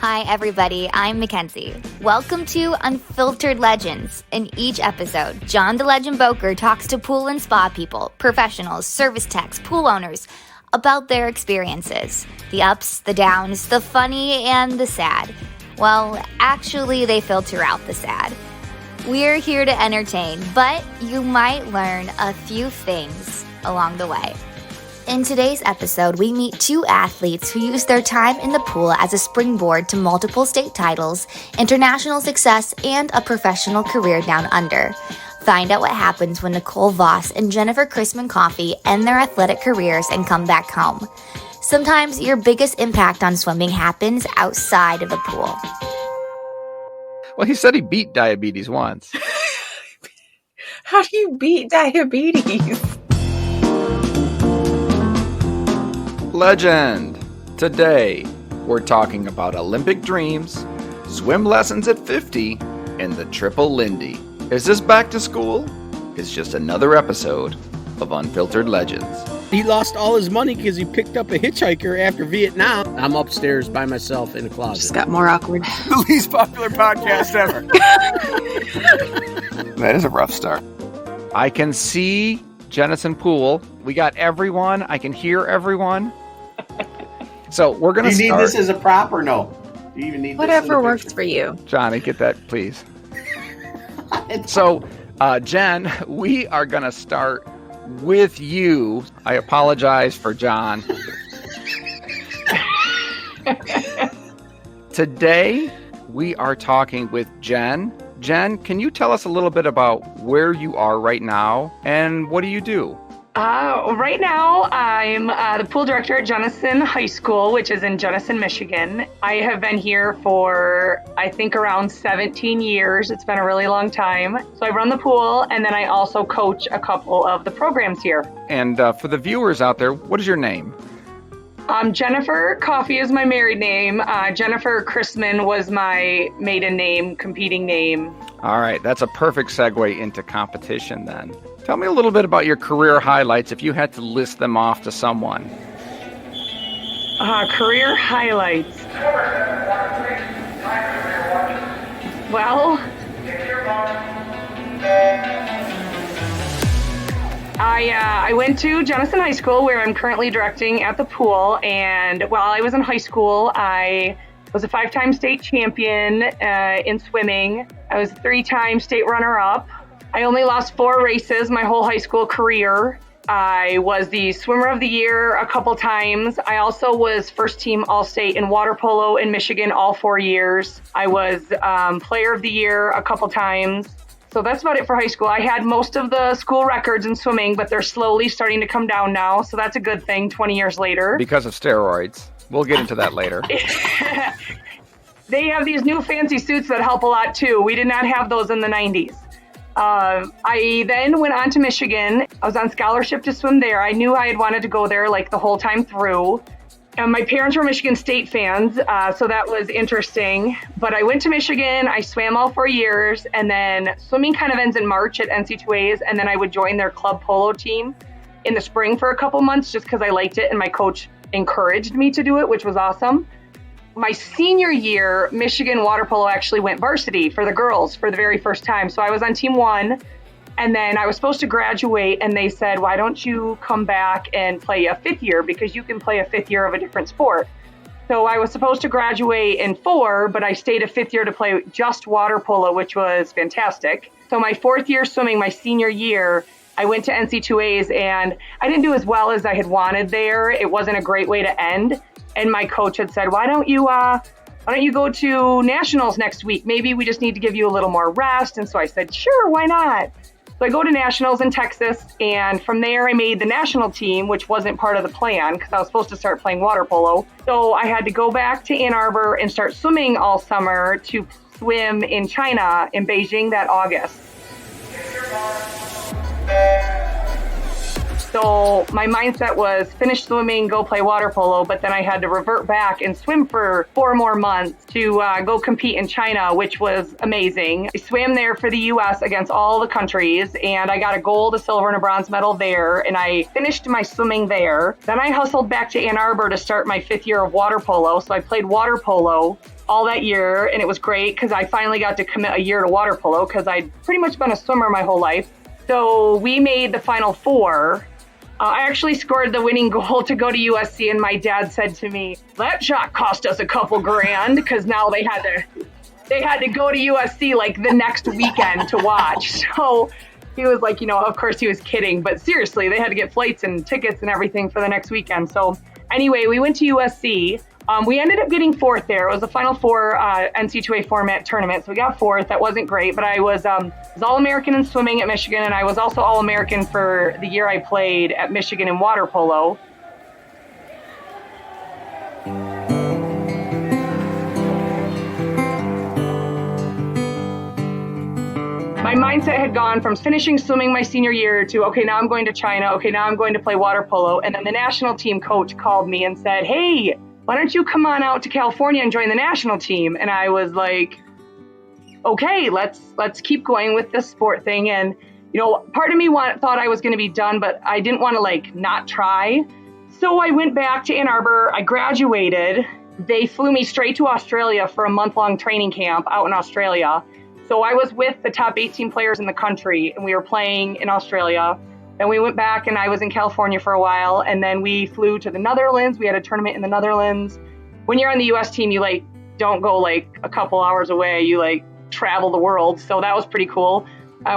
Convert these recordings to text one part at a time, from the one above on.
Hi, everybody. I'm Mackenzie. Welcome to Unfiltered Legends. In each episode, John the Legend Boker talks to pool and spa people, professionals, service techs, pool owners about their experiences. The ups, the downs, the funny, and the sad. Well, actually, they filter out the sad. We're here to entertain, but you might learn a few things along the way. In today's episode, we meet two athletes who use their time in the pool as a springboard to multiple state titles, international success, and a professional career down under. Find out what happens when Nicole Voss and Jennifer Chrisman Coffey end their athletic careers and come back home. Sometimes your biggest impact on swimming happens outside of the pool. Well, he said he beat diabetes once. How do you beat diabetes? Legend. Today, we're talking about Olympic dreams, swim lessons at 50, and the triple Lindy. Is this back to school? It's just another episode of Unfiltered Legends. He lost all his money because he picked up a hitchhiker after Vietnam. I'm upstairs by myself in a closet. Just got more awkward. The least popular podcast ever. That is a rough start. I can see Jennison Pool. We got everyone. I can hear everyone. So we're going to start. Do you need this as a prop or no? Do you even need Whatever this works for you. Johnny, get that, please. So, Jen, we are going to start with you. I apologize for John. Today, we are talking with Jen. Jen, can you tell us a little bit about where you are right now and what do you do? Right now, I'm the pool director at Jennison High School, which is in Jennison, Michigan. I have been here for, I think, around 17 years. It's been a really long time. So I run the pool, and then I also coach a couple of the programs here. And for the viewers out there, what is your name? Jennifer Coffey is my married name. Jennifer Chrisman was my maiden name, competing name. All right, that's a perfect segue into competition then. Tell me a little bit about your career highlights if you had to list them off to someone. Career highlights. Well, I went to Jennison High School, where I'm currently directing at the pool. And while I was in high school, I was a 5-time state champion in swimming. I was a 3-time state runner-up. I only lost 4 races my whole high school career. I was the swimmer of the year a couple times. I also was first team All-State in water polo in Michigan all 4 years. I was player of the year a couple times. So that's about it for high school. I had most of the school records in swimming, but they're slowly starting to come down now. So that's a good thing 20 years later. Because of steroids. We'll get into that later. They have these new fancy suits that help a lot too. We did not have those in the 90s. I then went on to Michigan. I was on scholarship to swim there. I knew I had wanted to go there like the whole time through. My parents were Michigan State fans, so that was interesting. But I went to Michigan, I swam all 4 years, and then swimming kind of ends in March at NC2As, and then I would join their club polo team in the spring for a couple months just because I liked it and my coach encouraged me to do it, which was awesome. My senior year, Michigan water polo actually went varsity for the girls for the very first time. So I was on team 1, and then I was supposed to graduate, and they said, why don't you come back and play a 5th year, because you can play a 5th year of a different sport. So I was supposed to graduate in 4, but I stayed a 5th year to play just water polo, which was fantastic. So my 4th year swimming, my senior year, I went to NC2As, and I didn't do as well as I had wanted there. It wasn't a great way to end. And my coach had said, why don't you go to nationals next week? Maybe we just need to give you a little more rest. And so I said, sure, why not? So I go to nationals in Texas. And from there, I made the national team, which wasn't part of the plan because I was supposed to start playing water polo. So I had to go back to Ann Arbor and start swimming all summer to swim in China in Beijing that August. So my mindset was finish swimming, go play water polo, but then I had to revert back and swim for 4 more months to go compete in China, which was amazing. I swam there for the U.S. against all the countries, and I got a gold, a silver, and a bronze medal there, and I finished my swimming there. Then I hustled back to Ann Arbor to start my 5th year of water polo, so I played water polo all that year, and it was great because I finally got to commit a year to water polo because I'd pretty much been a swimmer my whole life. So we made the Final Four. I actually scored the winning goal to go to USC, and my dad said to me, that shot cost us a couple grand because now they had to go to USC like the next weekend to watch. So he was like, of course he was kidding, but seriously, they had to get flights and tickets and everything for the next weekend. So anyway, we went to USC. We ended up getting fourth there. It was a Final Four NC2A format tournament, so we got fourth. That wasn't great, but I was All-American in swimming at Michigan, and I was also All-American for the year I played at Michigan in water polo. My mindset had gone from finishing swimming my senior year to, okay, now I'm going to China. Okay, now I'm going to play water polo. And then the national team coach called me and said, hey, why don't you come on out to California and join the national team? And I was like, okay, let's keep going with this sport thing. And, part of me thought I was going to be done, but I didn't want to not try. So I went back to Ann Arbor. I graduated. They flew me straight to Australia for a month-long training camp out in Australia. So I was with the top 18 players in the country, and we were playing in Australia. And we went back, and I was in California for a while, and then we flew to the Netherlands. We had a tournament in the Netherlands. When you're on the U.S. team, you don't go a couple hours away. You travel the world. So that was pretty cool.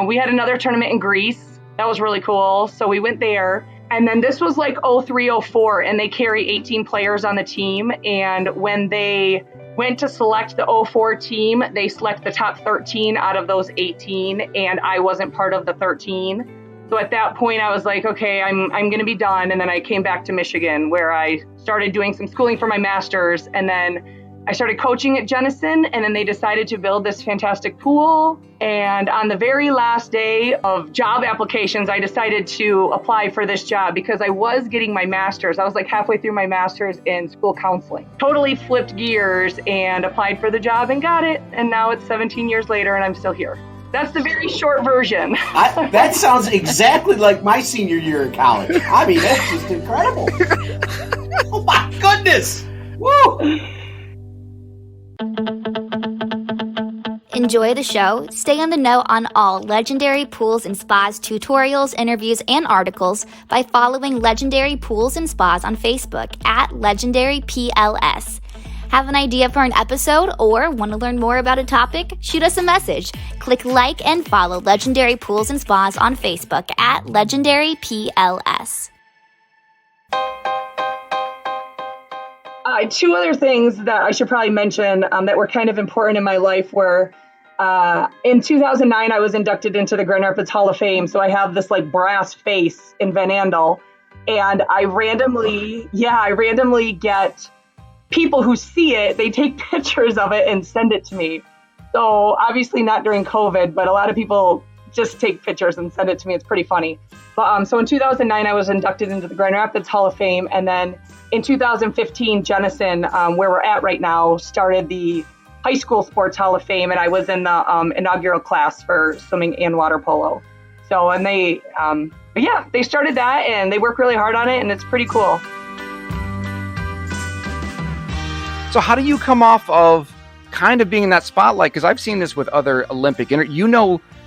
We had another tournament in Greece. That was really cool. So we went there. And then this was 03, 04, and they carry 18 players on the team. And when they went to select the 04 team, they select the top 13 out of those 18, and I wasn't part of the 13. So at that point, I was like, okay, I'm going to be done. And then I came back to Michigan, where I started doing some schooling for my master's, and then I started coaching at Jenison, and then they decided to build this fantastic pool. And on the very last day of job applications, I decided to apply for this job because I was getting my master's. I was halfway through my master's in school counseling. Totally flipped gears and applied for the job and got it. And now it's 17 years later and I'm still here. That's the very short version. That sounds exactly like my senior year in college. I mean, that's just incredible. Oh my goodness. Woo! Enjoy the show? Stay on the know on all Legendary Pools and Spas tutorials, interviews, and articles by following Legendary Pools and Spas on Facebook at LegendaryPLS. Have an idea for an episode or want to learn more about a topic? Shoot us a message. Click like and follow Legendary Pools and Spas on Facebook at LegendaryPLS. Two other things that I should probably mention that were kind of important in my life were in 2009, I was inducted into the Grand Rapids Hall of Fame. So I have this brass face in Van Andel, and I randomly get people who see it, they take pictures of it and send it to me. So obviously not during COVID, but a lot of people just take pictures and send it to me. It's pretty funny. But so in 2009, I was inducted into the Grand Rapids Hall of Fame. And then in 2015, Jenison, where we're at right now, started the High School Sports Hall of Fame. And I was in the inaugural class for swimming and water polo. So, and they started that and they work really hard on it. And it's pretty cool. So how do you come off of kind of being in that spotlight? Because I've seen this with other Olympic,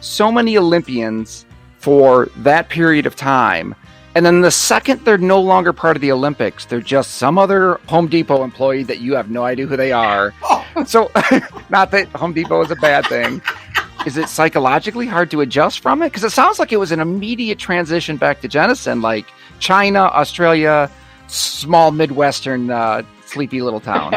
so many Olympians for that period of time. And then the second they're no longer part of the Olympics, they're just some other Home Depot employee that you have no idea who they are. So not that Home Depot is a bad thing. Is it psychologically hard to adjust from it? Because it sounds like it was an immediate transition back to Jenison, like China, Australia, small Midwestern sleepy little town.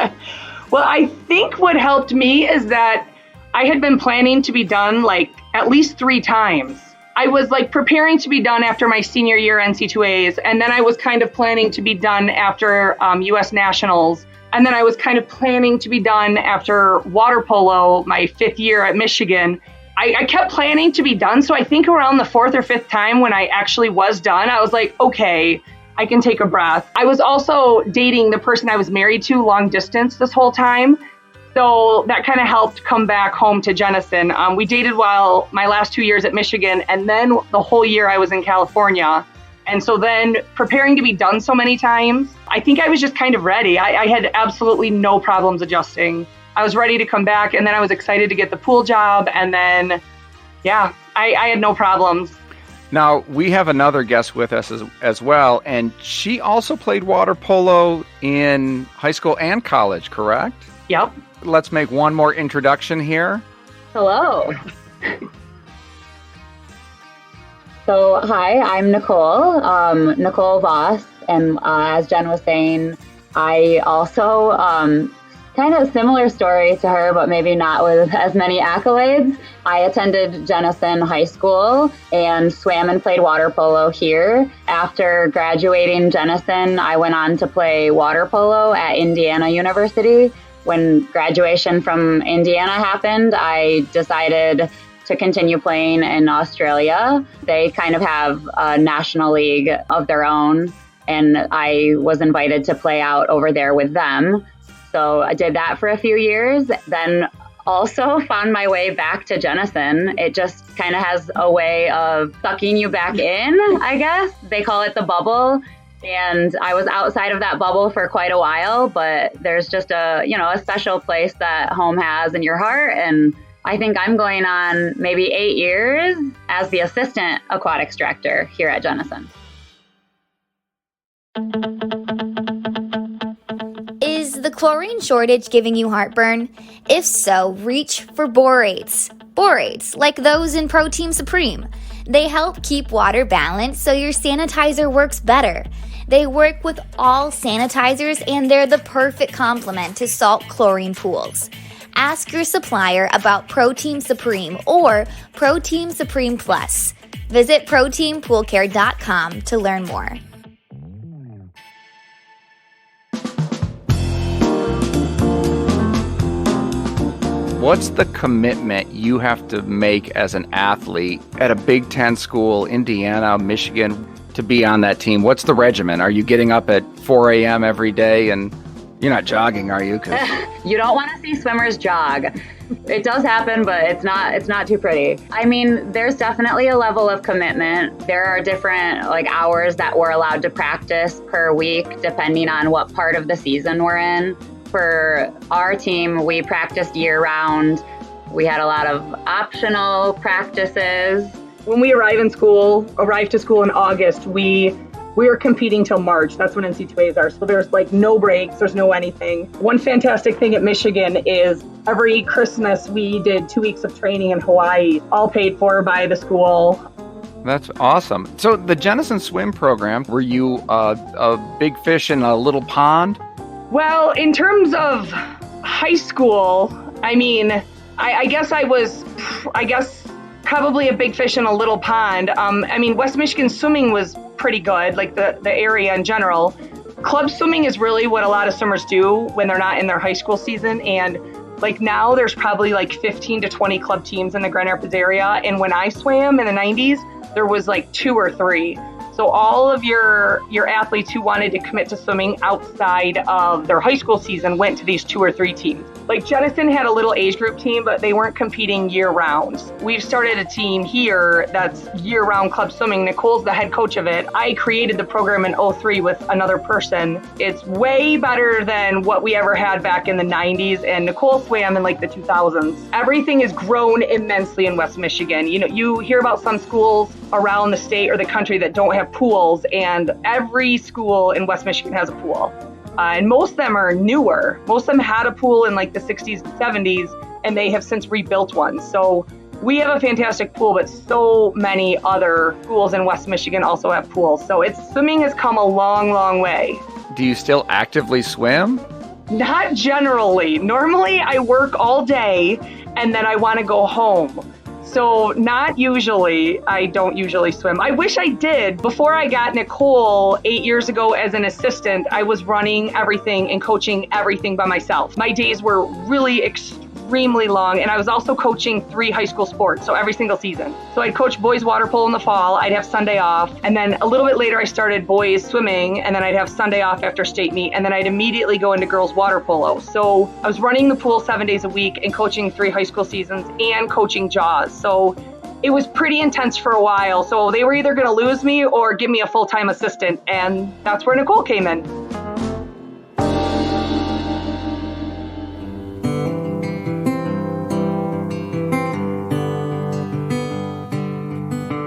Well, I think what helped me is that I had been planning to be done at least 3 times. I was preparing to be done after my senior year NC2As, and then I was kind of planning to be done after U.S. Nationals, and then I was kind of planning to be done after water polo, my 5th year at Michigan. I kept planning to be done, so I think around the 4th or 5th time when I actually was done, I was like, okay, I can take a breath. I was also dating the person I was married to long distance this whole time. So that kind of helped come back home to Jenison. We dated while my last 2 years at Michigan, and then the whole year I was in California. And so then preparing to be done so many times, I think I was just kind of ready. I had absolutely no problems adjusting. I was ready to come back, and then I was excited to get the pool job, and then, yeah, I had no problems. Now, we have another guest with us as well, and she also played water polo in high school and college, correct? Yep. Let's make one more introduction here. Hello. So, hi, I'm Nicole, Nicole Voss, and as Jen was saying, I also, kind of similar story to her, but maybe not with as many accolades. I attended Jenison High School and swam and played water polo here. After graduating Jenison, I went on to play water polo at Indiana University. When graduation from Indiana happened, I decided to continue playing in Australia. They kind of have a national league of their own, and I was invited to play out over there with them. So I did that for a few years, then also found my way back to Jenison. It just kind of has a way of sucking you back in, I guess. They call it the bubble. And I was outside of that bubble for quite a while, but there's just a special place that home has in your heart. And I think I'm going on maybe 8 years as the assistant aquatics director here at Jenison. Is the chlorine shortage giving you heartburn? If so, reach for borates. Borates, like those in Protein Supreme. They help keep water balanced so your sanitizer works better. They work with all sanitizers, and they're the perfect complement to salt chlorine pools. Ask your supplier about Protein Supreme or Protein Supreme Plus. Visit proteinpoolcare.com to learn more. What's the commitment you have to make as an athlete at a Big Ten school, Indiana, Michigan, to be on that team? What's the regimen? Are you getting up at 4 a.m. every day? And you're not jogging, are you? You don't want to see swimmers jog. It does happen, but it's not too pretty. I mean, there's definitely a level of commitment. There are different hours that we're allowed to practice per week, depending on what part of the season we're in. For our team, we practiced year-round. We had a lot of optional practices. When we arrived to school in August, we were competing till March. That's when NC2As are. So there's no breaks, there's no anything. One fantastic thing at Michigan is every Christmas we did 2 weeks of training in Hawaii, all paid for by the school. That's awesome. So the Jenison swim program, were you a big fish in a little pond? Well, in terms of high school, I mean, I guess I was, probably a big fish in a little pond. West Michigan swimming was pretty good, the area in general. Club swimming is really what a lot of swimmers do when they're not in their high school season. And now there's probably 15 to 20 club teams in the Grand Rapids area. And when I swam in the 90s, there was 2 or 3. So all of your athletes who wanted to commit to swimming outside of their high school season went to these 2 or 3 teams. Jenison had a little age group team, but they weren't competing year round. We've started a team here that's year round club swimming. Nicole's the head coach of it. I created the program in 2003 with another person. It's way better than what we ever had back in the 90s, and Nicole swam in the 2000s. Everything has grown immensely in West Michigan. You hear about some schools around the state or the country that don't have pools, and every school in West Michigan has a pool. And most of them are newer. Most of them had a pool in the 60s and 70s, and they have since rebuilt one. So we have a fantastic pool, but so many other schools in West Michigan also have pools. So swimming has come a long, long way. Do you still actively swim? Not generally. Normally I work all day and then I want to go home. So not usually. I don't usually swim. I wish I did. Before I got Nicole 8 years ago as an assistant, I was running everything and coaching everything by myself. My days were really extremely long, and I was also coaching 3 high school sports, so every single season. So I'd coach boys water polo in the fall, I'd have Sunday off, and then a little bit later I started boys swimming, and then I'd have Sunday off after state meet, and then I'd immediately go into girls water polo. So I was running the pool 7 days a week and coaching 3 high school seasons and coaching JAWS. So it was pretty intense for a while. So they were either going to lose me or give me a full-time assistant, and that's where Nicole came in.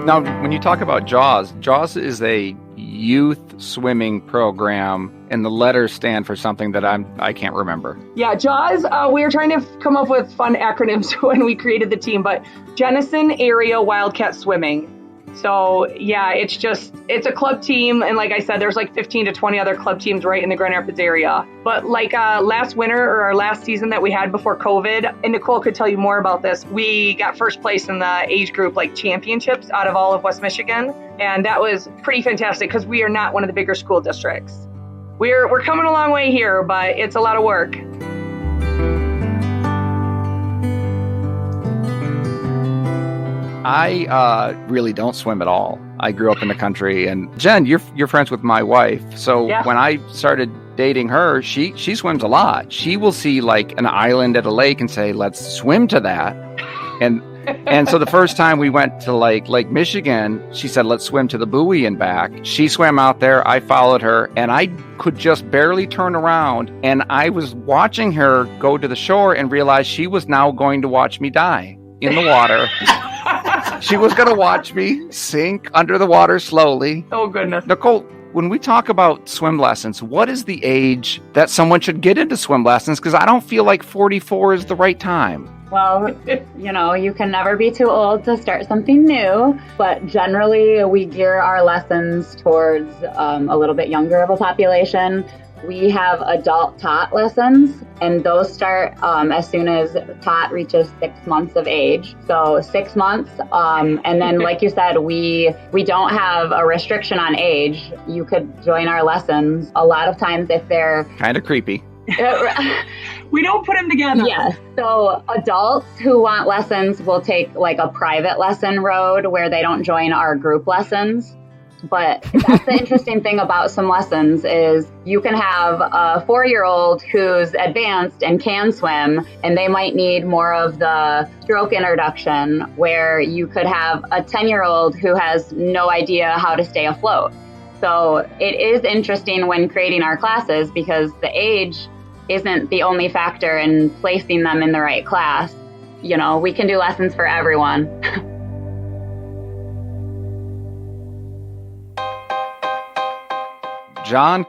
Now, when you talk about JAWS, JAWS is a youth swimming program, and the letters stand for something that I can't remember. Yeah, JAWS, we were trying to come up with fun acronyms when we created the team, but Jenison Area Wildcat Swimming. So yeah, it's a club team. And like I said, there's like 15 to 20 other club teams right in the Grand Rapids area. But like last winter or our last season that we had before COVID, and Nicole could tell you more about this, we got first place in the age group like championships out of all of West Michigan. And that was pretty fantastic because we are not one of the bigger school districts. We're coming a long way here, but it's a lot of work. I really don't swim at all. I grew up in the country, and Jen, you're friends with my wife. So Yeah. when I started dating her, she swims a lot. She will see like an island at a lake and say, "Let's swim to that." And so the first time we went to Lake Michigan, she said, "Let's swim to the buoy and back." She swam out there. I followed her, and I could just barely turn around. And I was watching her go to the shore and realized she was now going to watch me die in the water. She was going to watch me sink under the water slowly. Oh, goodness. Nicole, when we talk about swim lessons, what is the age that someone should get into swim lessons? Because I don't feel like 44 is the right time. Well, you can never be too old to start something new, but generally we gear our lessons towards a little bit younger of a population. We have adult tot lessons, and those start as soon as tot reaches 6 months of age. So 6 months, and then like you said, we don't have a restriction on age. You could join our lessons. A lot of times if they're Kind of creepy. We don't put them together. Yes. So adults who want lessons will take like a private lesson road where they don't join our group lessons. But that's the interesting thing about some lessons is you can have a 4-year-old who's advanced and can swim, and they might need more of the stroke introduction, where you could have a 10-year-old who has no idea how to stay afloat. So it is interesting when creating our classes because the age isn't the only factor in placing them in the right class. We can do lessons for everyone. John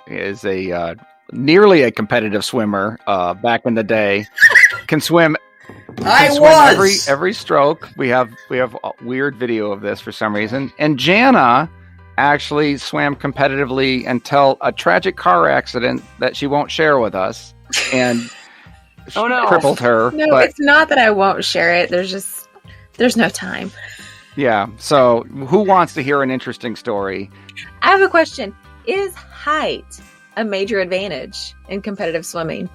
is a nearly a competitive swimmer back in the day. Can swim. I swim was every stroke. We have a weird video of this for some reason. And Jana actually swam competitively until a tragic car accident that she won't share with us, and Oh, no. crippled her. No, but it's not that I won't share it. There's no time. yeah. So who wants to hear an interesting story? I have a question. Is height a major advantage in competitive swimming?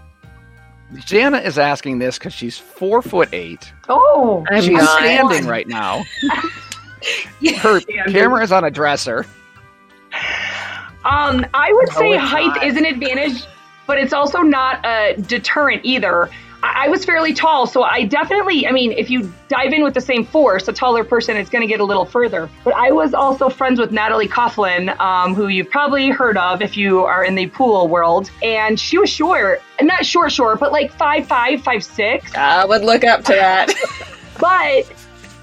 Jana is asking this because she's 4'8". Oh, I'm She's not. standing right now. Her camera is on a dresser. I would say it's height not. is an advantage, but it's also not a deterrent either. I was fairly tall, so I definitely, if you dive in with the same force, a taller person is going to get a little further. But I was also friends with Natalie Coughlin, who you've probably heard of if you are in the pool world. And she was short, not short, but like 5'5", 5'6". I would look up to that. But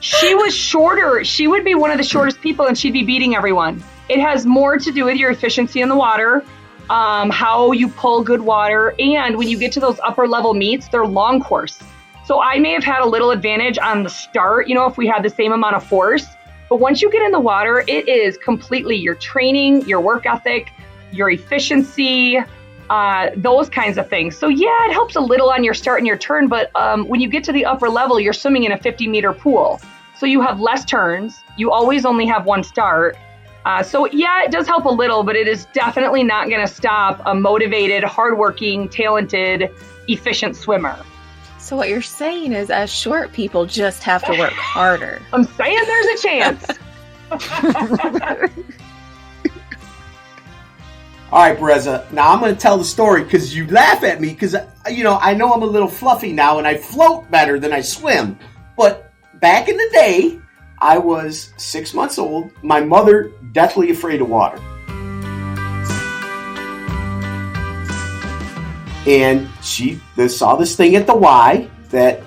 she was shorter. She would be one of the shortest people, and she'd be beating everyone. It has more to do with your efficiency in the water, how you pull good water, and when you get to those upper level meets, they're long course. So I may have had a little advantage on the start, if we had the same amount of force. But once you get in the water, it is completely your training, your work ethic, your efficiency, those kinds of things. So yeah, it helps a little on your start and your turn, but when you get to the upper level, you're swimming in a 50-meter pool. So you have less turns. You always only have one start. So yeah, it does help a little, but it is definitely not going to stop a motivated, hardworking, talented, efficient swimmer. So what you're saying is us short people just have to work harder. I'm saying there's a chance. All right, Bereza. Now I'm going to tell the story because you laugh at me because, I know I'm a little fluffy now and I float better than I swim. But back in the day, I was 6 months old. My mother, deathly afraid of water. And she saw this thing at the Y that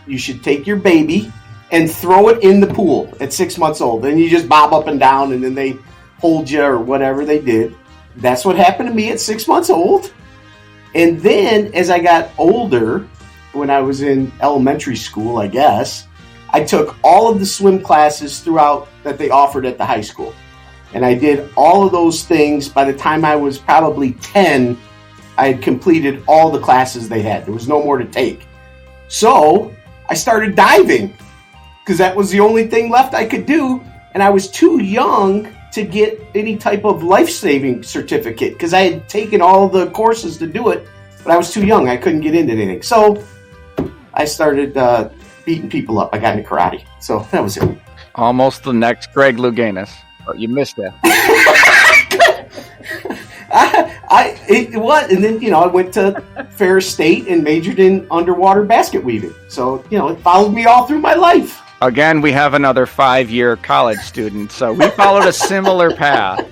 you should take your baby and throw it in the pool at 6 months old. Then you just bob up and down, and then they hold you or whatever they did. That's what happened to me at 6 months old. And then as I got older, when I was in elementary school, I guess, I took all of the swim classes throughout that they offered at the high school. And I did all of those things. By the time I was probably 10, I had completed all the classes they had. There was no more to take. So I started diving because that was the only thing left I could do. And I was too young to get any type of life-saving certificate because I had taken all the courses to do it, but I was too young. I couldn't get into anything. So I started beating people up. I got into karate. So that was it. Almost the next Greg Louganis. Oh, you missed that. And then, I went to Ferris State and majored in underwater basket weaving. So, it followed me all through my life. Again, we have another 5-year college student, so we followed a similar path.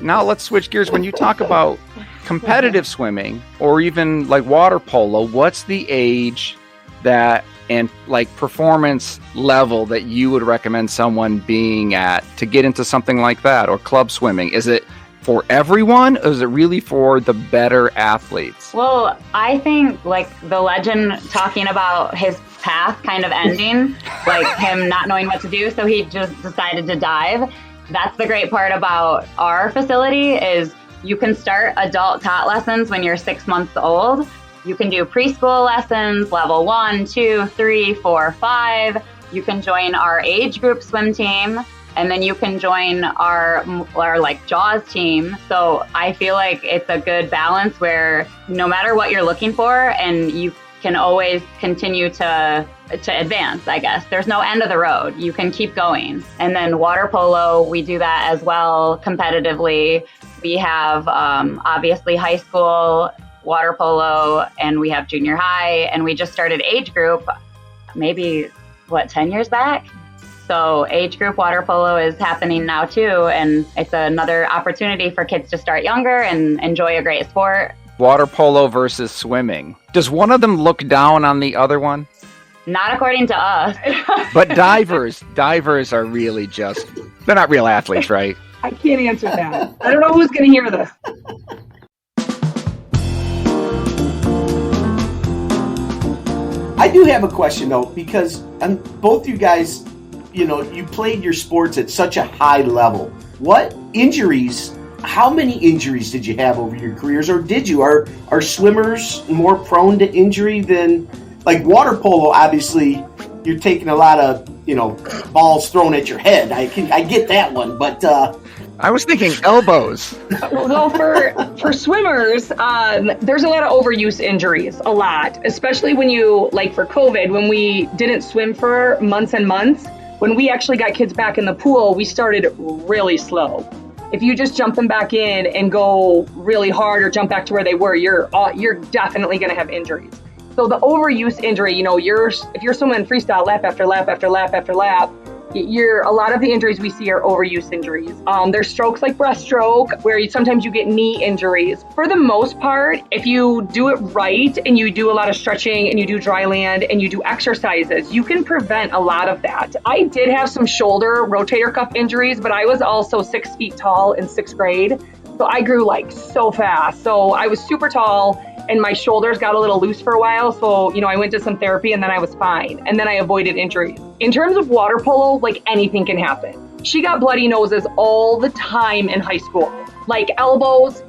Now let's switch gears. When you talk about competitive swimming or even like water polo, what's the age that and like performance level that you would recommend someone being at to get into something like that, or club swimming? Is it for everyone, or is it really for the better athletes? Well, I think like the legend talking about his path kind of ending, like him not knowing what to do, so he just decided to dive. That's the great part about our facility is you can start adult taught lessons when you're 6 months old. You can do preschool lessons, level 1, 2, 3, 4, 5. You can join our age group swim team, and then you can join our like JAWS team. So I feel like it's a good balance where no matter what you're looking for, and you can always continue to advance, I guess. There's no end of the road. You can keep going. And then water polo, we do that as well competitively. We have obviously high school water polo, and we have junior high, and we just started age group maybe 10 years back. So age group water polo is happening now too, and it's another opportunity for kids to start younger and enjoy a great sport. Water polo versus swimming. Does one of them look down on the other one? Not according to us. But divers are really they're not real athletes, right? I can't answer that. I don't know who's going to hear this. I do have a question though, because both you guys, you played your sports at such a high level. How many injuries did you have over your careers, or did you? Are swimmers more prone to injury than, like water polo? Obviously, you're taking a lot of, balls thrown at your head. I get that one, but I was thinking elbows. Well, for swimmers, there's a lot of overuse injuries, a lot, especially when for COVID, when we didn't swim for months and months. When we actually got kids back in the pool, we started really slow. If you just jump them back in and go really hard or jump back to where they were, you're definitely going to have injuries. So the overuse injury, if you're swimming freestyle lap after lap after lap after lap, a lot of the injuries we see are overuse injuries. There's strokes like breaststroke, where sometimes you get knee injuries. For the most part, if you do it right and you do a lot of stretching and you do dry land and you do exercises, you can prevent a lot of that. I did have some shoulder rotator cuff injuries, but I was also 6 feet tall in 6th grade. So I grew so fast. So I was super tall and my shoulders got a little loose for a while. So, I went to some therapy and then I was fine. And then I avoided injuries. In terms of water polo, anything can happen. She got bloody noses all the time in high school. Elbows,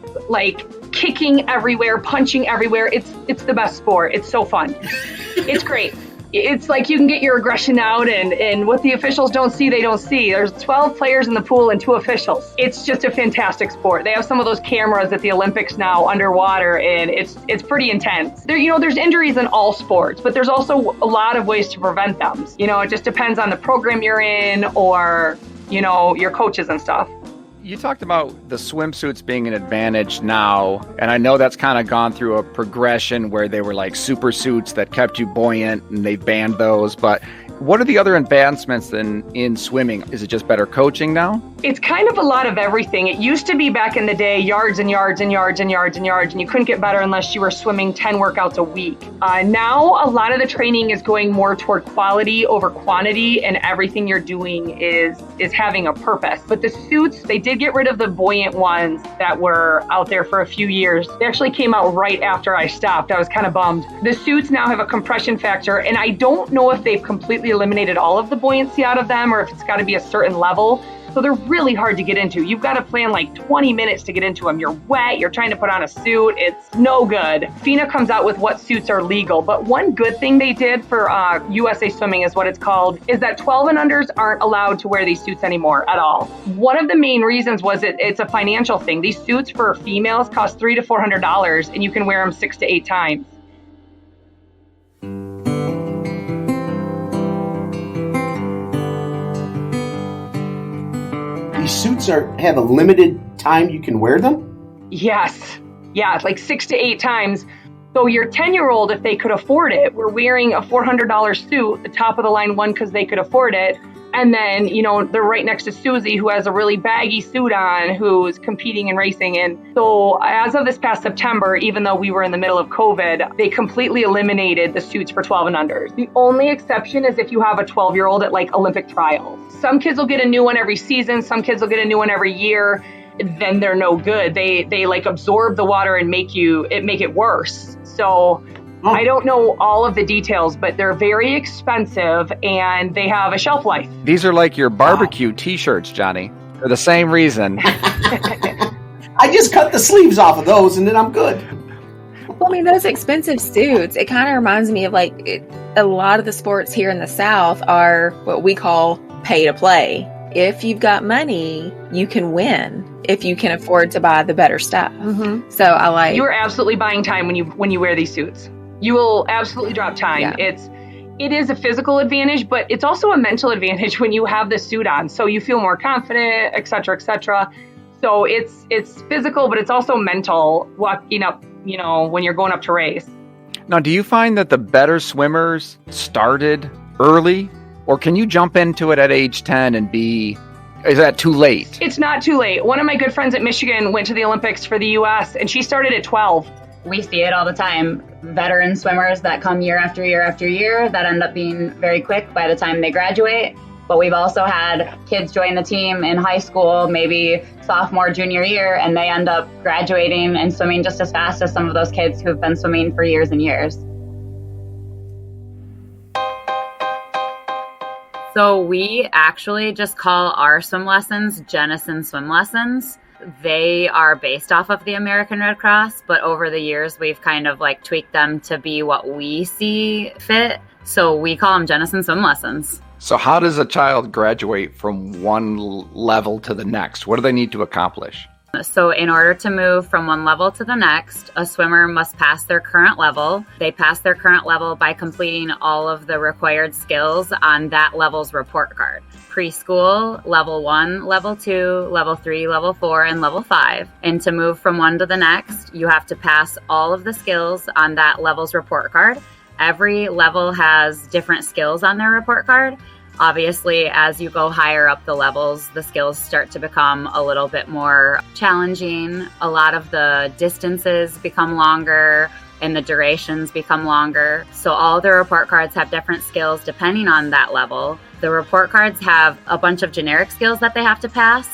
kicking everywhere, punching everywhere. It's the best sport. It's so fun. It's great. It's you can get your aggression out, and what the officials don't see, they don't see. There's 12 players in the pool and 2 officials. It's just a fantastic sport. They have some of those cameras at the Olympics now underwater, and it's pretty intense. There's injuries in all sports, but there's also a lot of ways to prevent them. It just depends on the program you're in or, your coaches and stuff. You talked about the swimsuits being an advantage now, and I know that's kind of gone through a progression where they were like super suits that kept you buoyant, and they banned those. But what are the other advancements in swimming? Is it just better coaching now? It's kind of a lot of everything. It used to be back in the day, yards and yards and yards and yards and yards, and you couldn't get better unless you were swimming 10 workouts a week. Now, a lot of the training is going more toward quality over quantity, and everything you're doing is having a purpose. But the suits, they did get rid of the buoyant ones that were out there for a few years. They actually came out right after I stopped. I was kind of bummed. The suits now have a compression factor, and I don't know if they've completely eliminated all of the buoyancy out of them or if it's got to be a certain level. So they're really hard to get into. You've got to plan like 20 minutes to get into them. You're wet, you're trying to put on a suit. It's no good. FINA comes out with what suits are legal. But one good thing they did for USA Swimming is what it's called, is that 12 and unders aren't allowed to wear these suits anymore at all. One of the main reasons was it's a financial thing. These suits for females cost $300 to $400 and you can wear them 6 to 8 times. These suits have a limited time you can wear them? Yes. Yeah, like 6 to 8 times. So your 10-year-old, if they could afford it, were wearing a $400 suit, the top of the line one because they could afford it. And then, they're right next to Susie, who has a really baggy suit on, who's competing and racing. And so as of this past September, even though we were in the middle of COVID, they completely eliminated the suits for 12 and unders. The only exception is if you have a 12-year-old at like Olympic trials. Some kids will get a new one every season. Some kids will get a new one every year. Then they're no good. They like absorb the water and make it worse. So I don't know all of the details, but they're very expensive and they have a shelf life. These are like your barbecue t-shirts, Johnny, for the same reason. I just cut the sleeves off of those and then I'm good. Well, I mean, those expensive suits, it kind of reminds me of a lot of the sports here in the South are what we call pay to play. If you've got money, you can win if you can afford to buy the better stuff. Mm-hmm. So you're absolutely buying time when you wear these suits. You will absolutely drop time. Yeah. It is a physical advantage, but it's also a mental advantage when you have the suit on. So you feel more confident, et cetera, et cetera. So it's physical, but it's also mental walking up, when you're going up to race. Now, do you find that the better swimmers started early, or can you jump into it at age 10 and is that too late? It's not too late. One of my good friends at Michigan went to the Olympics for the U.S. and she started at 12. We see it all the time. Veteran swimmers that come year after year after year that end up being very quick by the time they graduate. But we've also had kids join the team in high school, maybe sophomore, junior year, and they end up graduating and swimming just as fast as some of those kids who've been swimming for years and years. So we actually just call our swim lessons Jennison swim lessons. They are based off of the American Red Cross, but over the years, we've kind of tweaked them to be what we see fit. So we call them Jennison swim lessons. So how does a child graduate from one level to the next? What do they need to accomplish? So in order to move from one level to the next, a swimmer must pass their current level. They pass their current level by completing all of the required skills on that level's report card. Preschool, level 1, level 2, level 3, level 4, and level 5. And to move from one to the next, you have to pass all of the skills on that level's report card. Every level has different skills on their report card. Obviously, as you go higher up the levels, the skills start to become a little bit more challenging. A lot of the distances become longer and the durations become longer. So all the report cards have different skills depending on that level. The report cards have a bunch of generic skills that they have to pass.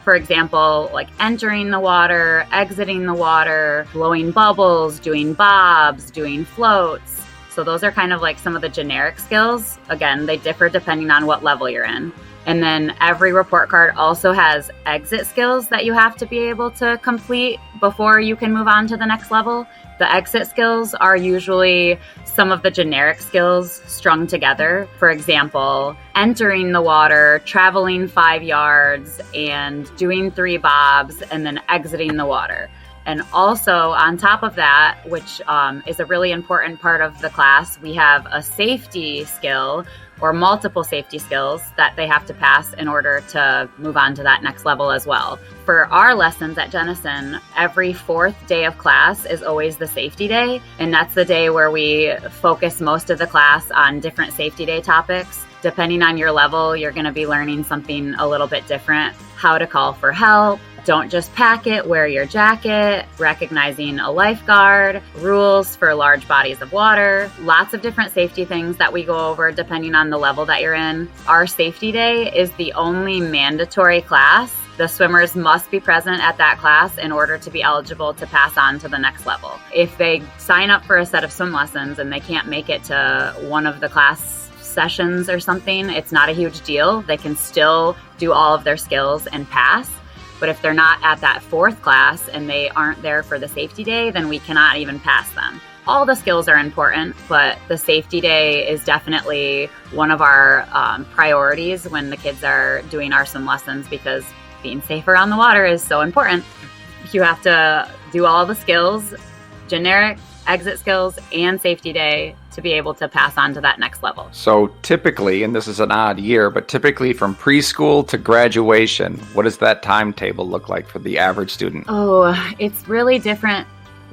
For example, like entering the water, exiting the water, blowing bubbles, doing bobs, doing floats. So those are kind of like some of the generic skills. Again, they differ depending on what level you're in. And then every report card also has exit skills that you have to be able to complete before you can move on to the next level. The exit skills are usually some of the generic skills strung together. For example, entering the water, traveling 5 yards, and doing 3 bobs, and then exiting the water. And also on top of that, which is a really important part of the class, we have a safety skill or multiple safety skills that they have to pass in order to move on to that next level as well. For our lessons at Jennison, every 4th day of class is always the safety day. And that's the day where we focus most of the class on different safety day topics. Depending on your level, you're going to be learning something a little bit different. How to call for help. Don't just pack it, wear your jacket, recognizing a lifeguard, rules for large bodies of water, lots of different safety things that we go over depending on the level that you're in. Our safety day is the only mandatory class. The swimmers must be present at that class in order to be eligible to pass on to the next level. If they sign up for a set of swim lessons and they can't make it to one of the class sessions or something, it's not a huge deal. They can still do all of their skills and pass. But if they're not at that fourth class and they aren't there for the safety day, then we cannot even pass them. All the skills are important, but the safety day is definitely one of our priorities when the kids are doing our swim lessons, because being safer on the water is so important. You have to do all the skills, generic, exit skills, and safety day to be able to pass on to that next level. So typically, and this is an odd year, but typically from preschool to graduation, what does that timetable look like for the average student? Oh, it's really different.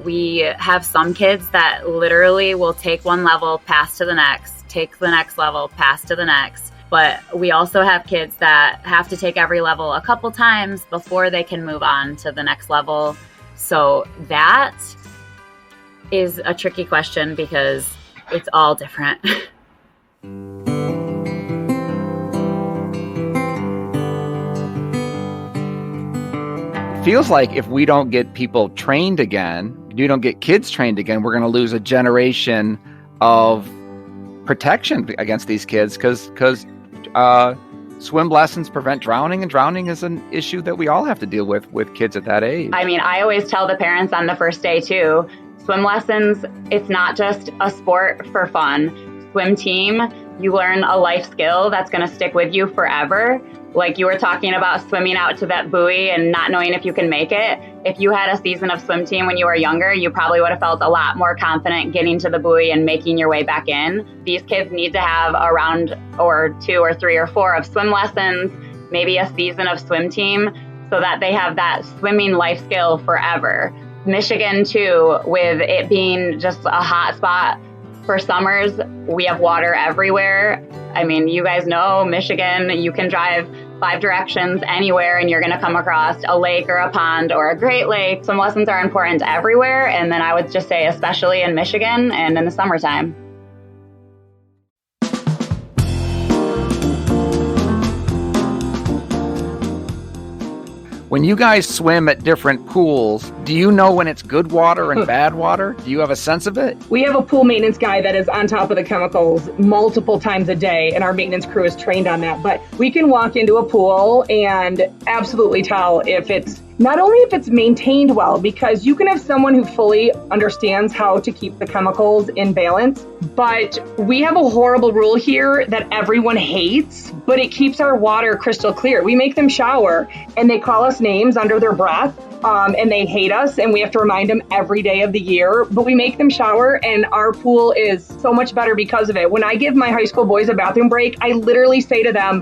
We have some kids that literally will take one level, pass to the next, take the next level, pass to the next. But we also have kids that have to take every level a couple times before they can move on to the next level. So that is a tricky question because it's all different. Feels like if we don't get people trained again, you don't get kids trained again, we're going to lose a generation of protection against these kids because swim lessons prevent drowning, and drowning is an issue that we all have to deal with kids at that age. I mean, I always tell the parents on the first day too, swim lessons, it's not just a sport for fun. Swim team, you learn a life skill that's going to stick with you forever. Like you were talking about swimming out to that buoy and not knowing if you can make it. If you had a season of swim team when you were younger, you probably would have felt a lot more confident getting to the buoy and making your way back in. These kids need to have a round or 2 or 3 or 4 of swim lessons, maybe a season of swim team, so that they have that swimming life skill forever. Michigan too, with it being just a hot spot for summers, we have water everywhere. I mean, you guys know Michigan, you can drive 5 directions anywhere and you're going to come across a lake or a pond or a Great Lake. Swim lessons are important everywhere. And then I would just say, especially in Michigan and in the summertime. When you guys swim at different pools, do you know when it's good water and bad water? Do you have a sense of it? We have a pool maintenance guy that is on top of the chemicals multiple times a day, and our maintenance crew is trained on that. But we can walk into a pool and absolutely tell if it's not only if it's maintained well, because you can have someone who fully understands how to keep the chemicals in balance, but we have a horrible rule here that everyone hates, but it keeps our water crystal clear. We make them shower and they call us names under their breath, and they hate us, and we have to remind them every day of the year, but we make them shower, and our pool is so much better because of it. When I give my high school boys a bathroom break, I literally say to them,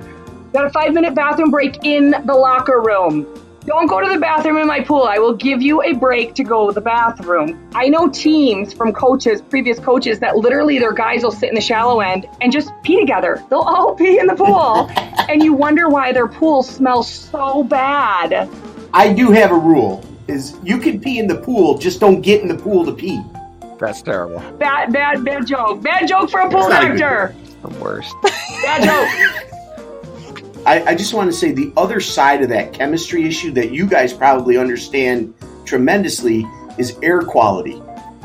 got a 5-minute bathroom break in the locker room. Don't go to the bathroom in my pool. I will give you a break to go to the bathroom. I know teams from coaches, previous coaches, that literally their guys will sit in the shallow end and just pee together. They'll all pee in the pool. And you wonder why their pool smells so bad. I do have a rule, is you can pee in the pool, just don't get in the pool to pee. That's terrible. Bad joke. Bad joke for a pool director. The worst. Bad joke. I just want to say the other side of that chemistry issue that you guys probably understand tremendously is air quality.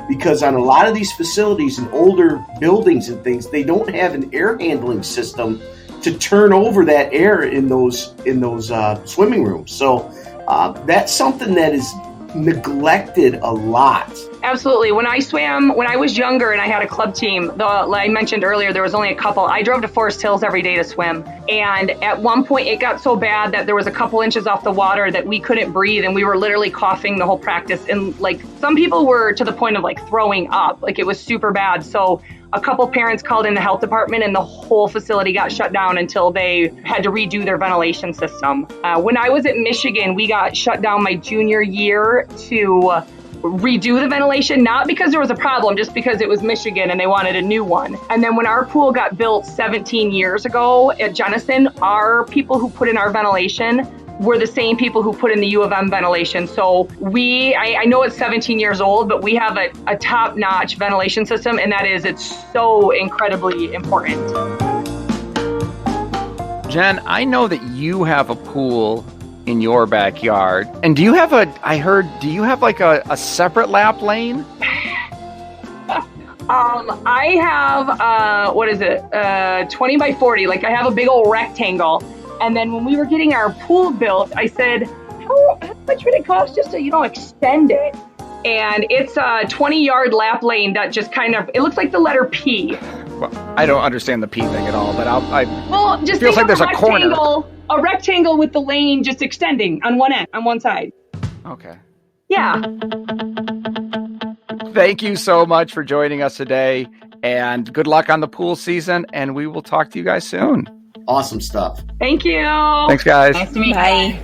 Because on a lot of these facilities and older buildings and things, they don't have an air handling system to turn over that air in those swimming rooms. So that's something that is neglected a lot. Absolutely. When I swam, when I was younger and I had a club team, like I mentioned earlier, there was only a couple. I drove to Forest Hills every day to swim. And at one point it got so bad that there was a couple inches off the water that we couldn't breathe. And we were literally coughing the whole practice. And like some people were to the point of like throwing up, like it was super bad. So a couple parents called in the health department and the whole facility got shut down until they had to redo their ventilation system. When I was at Michigan, we got shut down my junior year to redo the ventilation, not because there was a problem, just because it was Michigan and they wanted a new one. And then when our pool got built 17 years ago at Jenison, our people who put in our ventilation were the same people who put in the U of M ventilation. So I know it's 17 years old, but we have a top-notch ventilation system, and it's so incredibly important. Jen, I know that you have a pool in your backyard. And do you have like a separate lap lane? I have, 20 by 40. Like I have a big old rectangle. And then when we were getting our pool built, I said, how much would it cost just to, extend it? And it's a 20-yard lap lane that just it looks like the letter P. Well, I don't understand the P thing at all, but just feels like there's a corner. A rectangle with the lane just extending on one side. Okay. Yeah. Thank you so much for joining us today, and good luck on the pool season, and we will talk to you guys soon. Awesome stuff. Thank you. Thanks, guys. Nice to meet you. Bye.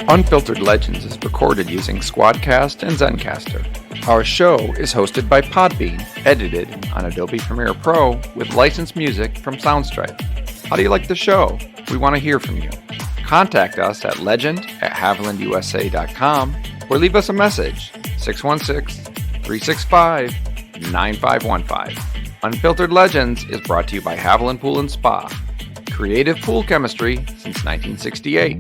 Unfiltered Legends is recorded using Squadcast and Zencaster. Our show is hosted by Podbean, edited on Adobe Premiere Pro with licensed music from Soundstripe. How do you like the show? We want to hear from you. Contact us at legend@havilandusa.com or leave us a message, 616-365-9515. Unfiltered Legends is brought to you by Haviland Pool & Spa. Creative pool chemistry since 1968.